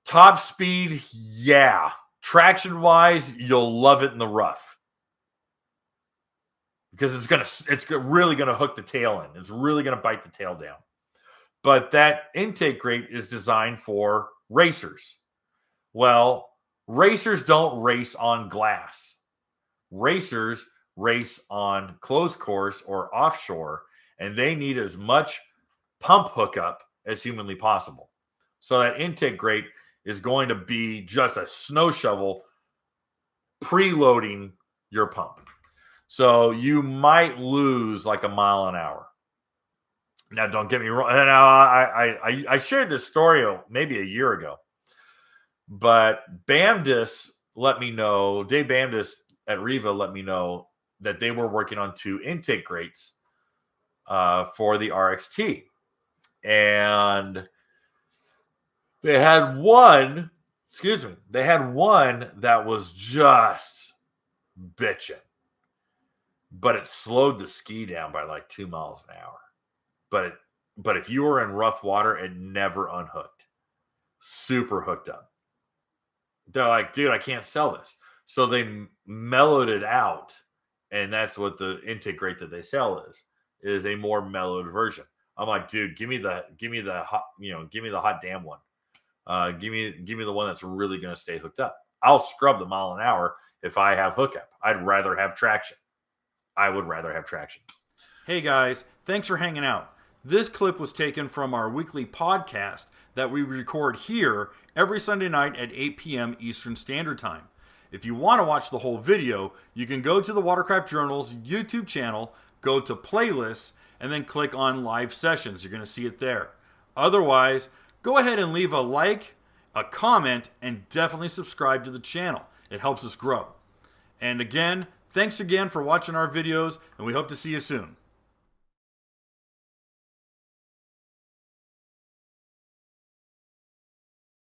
Top speed, yeah. Traction-wise, you'll love it in the rough. Because it's really gonna hook the tail in. It's really gonna bite the tail down. But that intake grate is designed for racers. Well, racers don't race on glass. Racers race on closed course or offshore, and they need as much pump hookup as humanly possible. So that intake grate is going to be just a snow shovel preloading your pump. So you might lose like a mile an hour. Now, don't get me wrong. Now, I shared this story maybe a year ago, but Bamdis let me know, Dave Bamdis at Riva let me know that they were working on 2 intake grates for the RXT. And they had one that was just bitching, but it slowed the ski down by like 2 miles an hour. But if you were in rough water, it never unhooked. Super hooked up. They're like, dude, I can't sell this. So they mellowed it out, and that's what the intake grate that they sell is a more mellowed version. I'm like, dude, give me the hot damn one. Give me the one that's really going to stay hooked up. I'll scrub the mile an hour if I have hookup. I'd rather have traction. I would rather have traction. Hey guys, thanks for hanging out. This clip was taken from our weekly podcast that we record here every Sunday night at 8 p.m. Eastern Standard Time. If you want to watch the whole video, you can go to the Watercraft Journal's YouTube channel, go to playlists, and then click on live sessions. You're going to see it there. Otherwise, go ahead and leave a like, a comment, and definitely subscribe to the channel. It helps us grow. And again, thanks again for watching our videos, and we hope to see you soon.